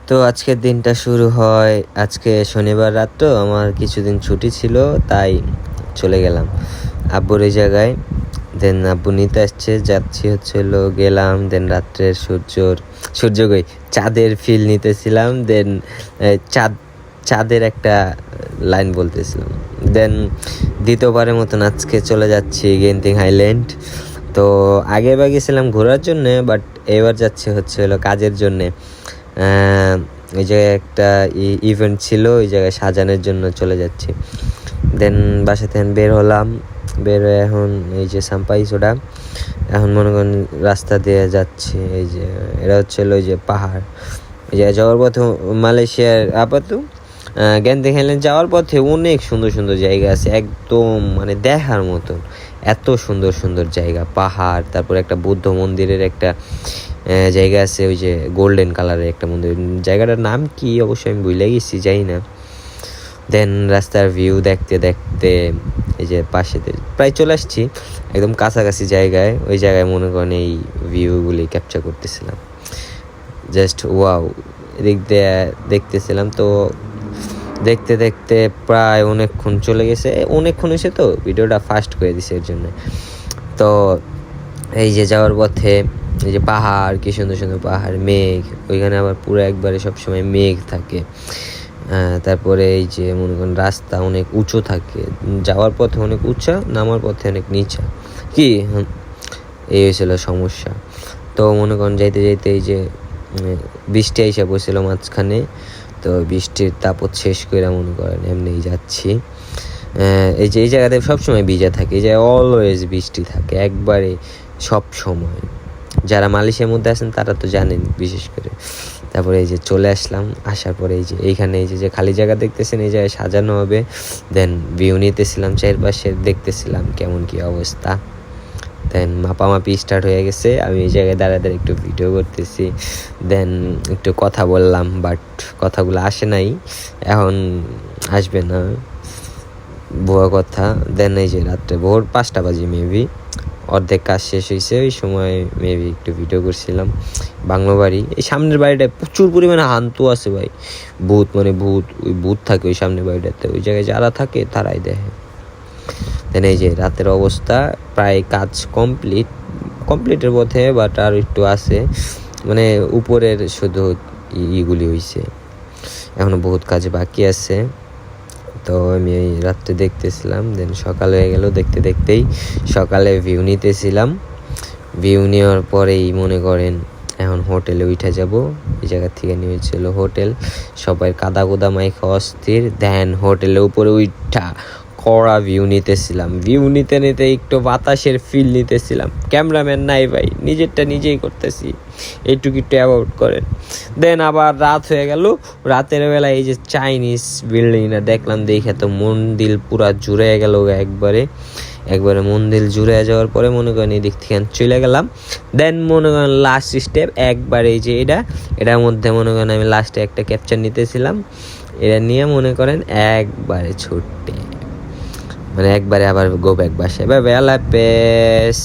তো আজকের দিনটা শুরু হয় আজকে শনিবার রাত, তো আমার কিছুদিন ছুটি ছিল, তাই চলে গেলাম আব্বুর এই জায়গায়। দেন আব্বু নিতে আসছে, যাচ্ছি গেলাম। দেন রাত্রের সূর্য কই চাঁদের ফিল নিতেছিলাম। দেন চাঁদের একটা লাইন বলতেছিলাম। দেন দ্বিতীয়বারের মতন আজকে চলে যাচ্ছি গেন্টিং হাইল্যান্ড। তো আগেরবার গেছিলাম ঘোরার জন্যে, বাট এবার যাচ্ছে কাজের জন্যে। ওই জায়গায় একটা ইভেন্ট ছিল, ওই জায়গায় সাজানোর জন্য চলে যাচ্ছি। দেন বাসা থেকে বের হলাম, বের হয়ে এখন এই যে সাম্পাইসোডা, এখন মনে করেন রাস্তা দিয়ে যাচ্ছি। এই যে এটা ওই যে পাহাড়, এই যে যাওয়ার পথে মালয়েশিয়ার আপাতত গ্যান্টিং হাইল্যান্ড যাওয়ার পথে অনেক সুন্দর সুন্দর জায়গা আছে, একদম মানে দেখার মতন। এত সুন্দর সুন্দর জায়গা, পাহাড়, তারপর একটা বুদ্ধ মন্দিরের একটা জায়গা আছে, ওই যে গোল্ডেন কালারের একটা মন্দির। জায়গাটার নাম কি অবশ্যই আমি ভুলে গেছি, যাই না। দেন রাস্তার ভিউ দেখতে দেখতে এই যে পাশে প্রায় চলে আসছি, একদম কাছাকাছি জায়গায়। ওই জায়গায় মনে করেন এই ভিউগুলি ক্যাপচার করতেছিলাম, জাস্ট ওয়াও। এদিক দিয়ে দেখতেছিলাম, তো দেখতে দেখতে প্রায় অনেকক্ষণ চলে গেছে। অনেকক্ষণ এসে তো ভিডিওটা ফাস্ট করে দিছে এর জন্য। তো এই যে যাওয়ার পথে এই যে পাহাড়, কি সুন্দর সুন্দর পাহাড়, মেঘ, ওইখানে আবার পুরো একবারে সবসময় মেঘ থাকে। তারপরে এই যে মনে করেন রাস্তা অনেক উঁচু থাকে, যাওয়ার পথে অনেক উঁচা, নামার পথে অনেক নিচা। এই হয়েছিল সমস্যা। তো মনে করেন যাইতে যাইতে এই যে বৃষ্টি এসে বসছিল মাঝখানে, তো বৃষ্টির তাপত শেষ করে মনে করেন এমনিই যাচ্ছি। এই যে এই জায়গাতে সবসময় ভিজা থাকে, এই যে অলওয়েজ বৃষ্টি থাকে একবারে সব সময়। যারা মালয়েশিয়ার মধ্যে আছেন তারা তো জানেন বিশেষ করে। তারপরে এই যে চলে আসলাম, আসার পরে এই যে এইখানে এই যে খালি জায়গা দেখতেছেন, এই জায়গায় সাজানো হবে। দেন ভিউ নিতেছিলাম, চারপাশে দেখতেছিলাম কেমন কি অবস্থা। দেন মাপামাপি স্টার্ট হয়ে গেছে, আমি এই জায়গায় দাঁড়ায় দাঁড়িয়ে একটু ভিডিও করতেছি। দেন একটু কথা বললাম, বাট কথাগুলো আসে নাই, এখন আসবে না ভুয়া কথা। দেন এই যে রাত্রে ভোর 5টা বাজে মেবি, অর্ধেক কাজ শেষ হয়েছে, ওই সময় মেবি একটু ভিডিও করছিলাম। বাংলো বাড়ি, এই সামনের বাড়িটায় প্রচুর পরিমাণে হান্তু আছে ভাই, ভূত মানে ওই ভূত থাকে ওই সামনের বাড়িটাতে, ওই জায়গায় যারা থাকে তারাই দেখে। দেন এই যে রাতের অবস্থা, প্রায় কাজ কমপ্লিটের পথে, বাট আর একটু আছে, মানে উপরের শুধু ইগুলি হয়েছে, এখনো বহুত কাজ বাকি আছে। তো আমি এই রাত্রে দেখতেছিলাম। দেন সকাল হয়ে গেল, দেখতে দেখতেই সকালে ভিউ নিতেছিলাম। ভিউ নেওয়ার পরেই মনে করেন এখন হোটেলে উঠে যাব। এই জায়গা থেকে নিয়েছিল হোটেল, সবাই কাদা কোদা মাইখা অস্থির। দেন হোটেলের উপরে উঠা কড়া ভিউ নিতেছিলাম, ভিউ নিতে নিতে একটু বাতাসের ফিল নিতেছিলাম। ক্যামেরাম্যান নাই ভাই, নিজেরটা নিজেই করতেছি, এইটুকু একটু অ্যাভয়েড করেন। দেন আবার রাত হয়ে গেল, রাতের বেলা এই যে চাইনিজ বিল্ডিংটা দেখলাম, দেখে তো মন দিল পুরা জুড়ে গেল একবারে মন দিল জুড়ে যাওয়ার পরে মনে করেন এই দিক থেকে চলে গেলাম। দেন মনে করেন লাস্ট স্টেপ একবার এই যে এটার মধ্যে মনে করেন আমি লাস্টে একটা ক্যাপচার নিতেছিলাম, এটা নিয়ে মনে করেন একবারে ছুটে, মানে একবারে আবার গো ব্যাক বাসায়। বাই বাই, আল্লাহ হাফেজ।